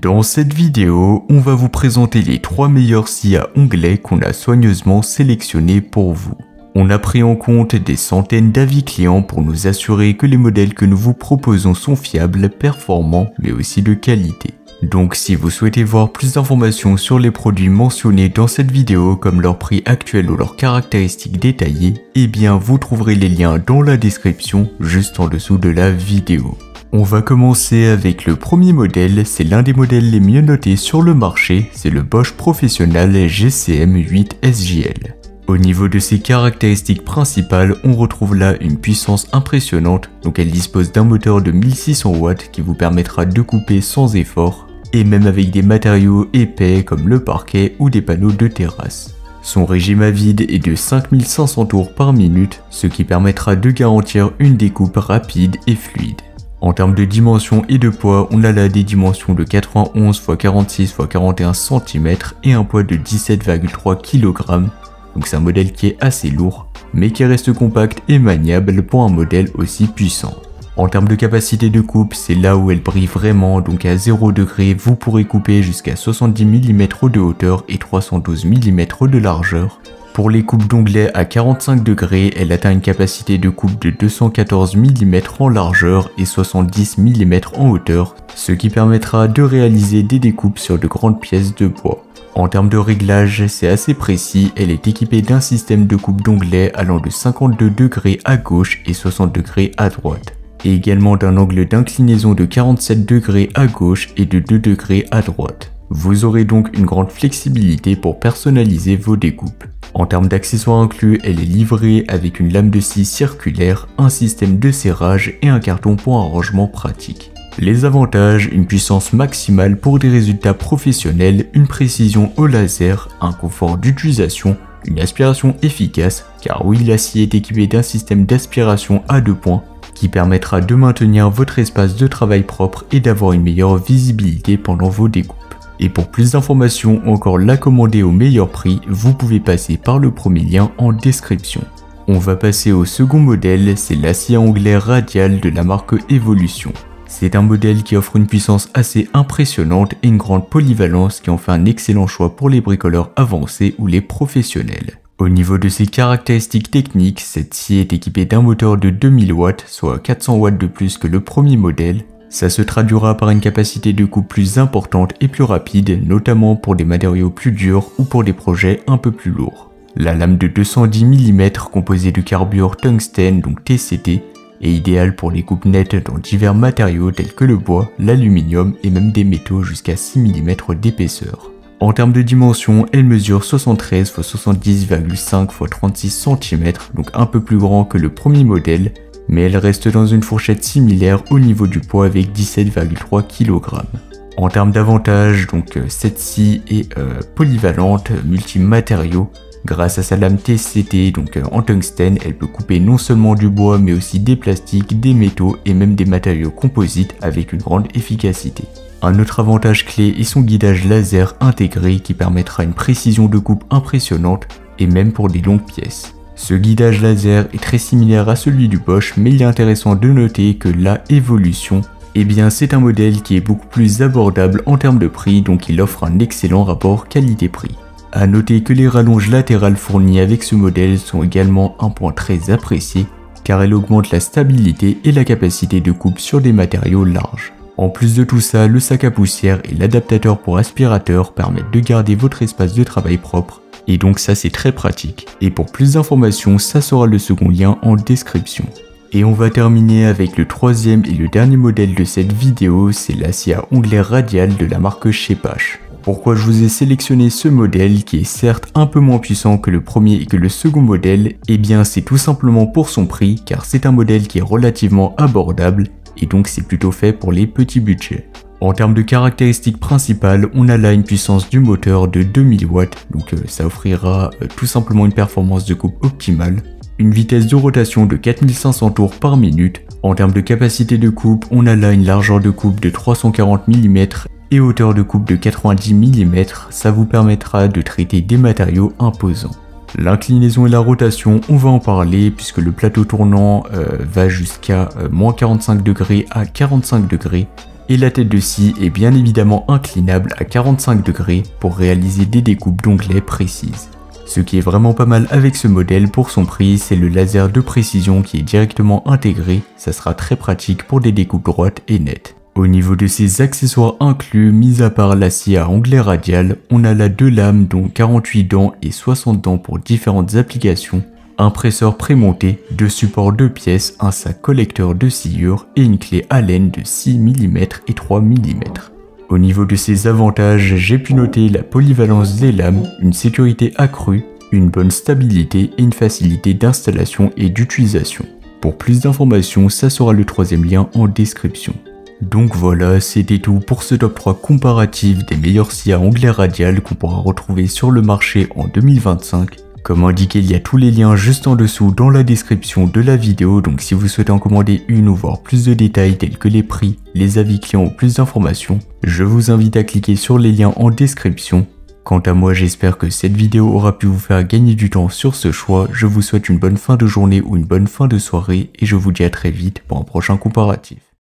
Dans cette vidéo, on va vous présenter les 3 meilleurs scies à onglets qu'on a soigneusement sélectionnés pour vous. On a pris en compte des centaines d'avis clients pour nous assurer que les modèles que nous vous proposons sont fiables, performants, mais aussi de qualité. Donc si vous souhaitez voir plus d'informations sur les produits mentionnés dans cette vidéo comme leur prix actuel ou leurs caractéristiques détaillées, eh bien vous trouverez les liens dans la description juste en dessous de la vidéo. On va commencer avec le premier modèle, c'est l'un des modèles les mieux notés sur le marché, c'est le Bosch Professional GCM8 SJL. Au niveau de ses caractéristiques principales, on retrouve là une puissance impressionnante, donc elle dispose d'un moteur de 1600 watts qui vous permettra de couper sans effort, et même avec des matériaux épais comme le parquet ou des panneaux de terrasse. Son régime à vide est de 5500 tours par minute, ce qui permettra de garantir une découpe rapide et fluide. En termes de dimension et de poids, on a là des dimensions de 91 x 46 x 41 cm et un poids de 17,3 kg. Donc c'est un modèle qui est assez lourd, mais qui reste compact et maniable pour un modèle aussi puissant. En termes de capacité de coupe, c'est là où elle brille vraiment, donc à 0 degré, vous pourrez couper jusqu'à 70 mm de hauteur et 312 mm de largeur. Pour les coupes d'onglets à 45 degrés, elle atteint une capacité de coupe de 214 mm en largeur et 70 mm en hauteur, ce qui permettra de réaliser des découpes sur de grandes pièces de bois. En termes de réglage, c'est assez précis, elle est équipée d'un système de coupe d'onglets allant de 52 degrés à gauche et 60 degrés à droite, et également d'un angle d'inclinaison de 47 degrés à gauche et de 2 degrés à droite. Vous aurez donc une grande flexibilité pour personnaliser vos découpes. En termes d'accessoires inclus, elle est livrée avec une lame de scie circulaire, un système de serrage et un carton pour un rangement pratique. Les avantages, une puissance maximale pour des résultats professionnels, une précision au laser, un confort d'utilisation, une aspiration efficace, car oui, la scie est équipée d'un système d'aspiration à 2 points qui permettra de maintenir votre espace de travail propre et d'avoir une meilleure visibilité pendant vos découpes. Et pour plus d'informations ou encore la commander au meilleur prix, vous pouvez passer par le premier lien en description. On va passer au second modèle, c'est la scie à onglets radiale de la marque Evolution. C'est un modèle qui offre une puissance assez impressionnante et une grande polyvalence qui en fait un excellent choix pour les bricoleurs avancés ou les professionnels. Au niveau de ses caractéristiques techniques, cette scie est équipée d'un moteur de 2000 watts, soit 400 watts de plus que le premier modèle. Ça se traduira par une capacité de coupe plus importante et plus rapide, notamment pour des matériaux plus durs ou pour des projets un peu plus lourds. La lame de 210 mm composée de carbure tungstène, donc TCT, est idéale pour les coupes nettes dans divers matériaux tels que le bois, l'aluminium et même des métaux jusqu'à 6 mm d'épaisseur. En termes de dimension, elle mesure 73 x 70,5 x 36 cm, donc un peu plus grand que le premier modèle, mais elle reste dans une fourchette similaire au niveau du poids avec 17,3 kg. En termes d'avantages, donc cette scie est polyvalente, multimatériaux. Grâce à sa lame TCT, donc en tungstène, elle peut couper non seulement du bois mais aussi des plastiques, des métaux et même des matériaux composites avec une grande efficacité. Un autre avantage clé est son guidage laser intégré qui permettra une précision de coupe impressionnante et même pour des longues pièces. Ce guidage laser est très similaire à celui du Bosch, mais il est intéressant de noter que la Evolution, eh bien c'est un modèle qui est beaucoup plus abordable en termes de prix, donc il offre un excellent rapport qualité-prix. A noter que les rallonges latérales fournies avec ce modèle sont également un point très apprécié, car elles augmentent la stabilité et la capacité de coupe sur des matériaux larges. En plus de tout ça, le sac à poussière et l'adaptateur pour aspirateur permettent de garder votre espace de travail propre, et donc ça c'est très pratique. Et pour plus d'informations, ça sera le second lien en description. Et on va terminer avec le troisième et le dernier modèle de cette vidéo, c'est la scie à onglets radiale de la marque Chepash. Pourquoi je vous ai sélectionné ce modèle qui est certes un peu moins puissant que le premier et que le second modèle? Eh bien c'est tout simplement pour son prix, car c'est un modèle qui est relativement abordable et donc c'est plutôt fait pour les petits budgets. En termes de caractéristiques principales, on a là une puissance du moteur de 2000 watts, donc ça offrira tout simplement une performance de coupe optimale. Une vitesse de rotation de 4500 tours par minute. En termes de capacité de coupe, on a là une largeur de coupe de 340 mm et hauteur de coupe de 90 mm, ça vous permettra de traiter des matériaux imposants. L'inclinaison et la rotation, on va en parler puisque le plateau tournant va jusqu'à -45 degrés à 45 degrés et la tête de scie est bien évidemment inclinable à 45 degrés pour réaliser des découpes d'onglets précises. Ce qui est vraiment pas mal avec ce modèle pour son prix, c'est le laser de précision qui est directement intégré, ça sera très pratique pour des découpes droites et nettes. Au niveau de ses accessoires inclus, mis à part la scie à onglet radial, on a là 2 lames dont 48 dents et 60 dents pour différentes applications, un presseur prémonté, 2 supports 2 pièces, un sac collecteur de sciure et une clé Allen de 6 mm et 3 mm. Au niveau de ses avantages, j'ai pu noter la polyvalence des lames, une sécurité accrue, une bonne stabilité et une facilité d'installation et d'utilisation. Pour plus d'informations, ça sera le 3e lien en description. Donc voilà, c'était tout pour ce top 3 comparatif des meilleures scies à onglet radial qu'on pourra retrouver sur le marché en 2025. Comme indiqué, il y a tous les liens juste en dessous dans la description de la vidéo, donc si vous souhaitez en commander une ou voir plus de détails tels que les prix, les avis clients ou plus d'informations, je vous invite à cliquer sur les liens en description. Quant à moi, j'espère que cette vidéo aura pu vous faire gagner du temps sur ce choix, je vous souhaite une bonne fin de journée ou une bonne fin de soirée et je vous dis à très vite pour un prochain comparatif.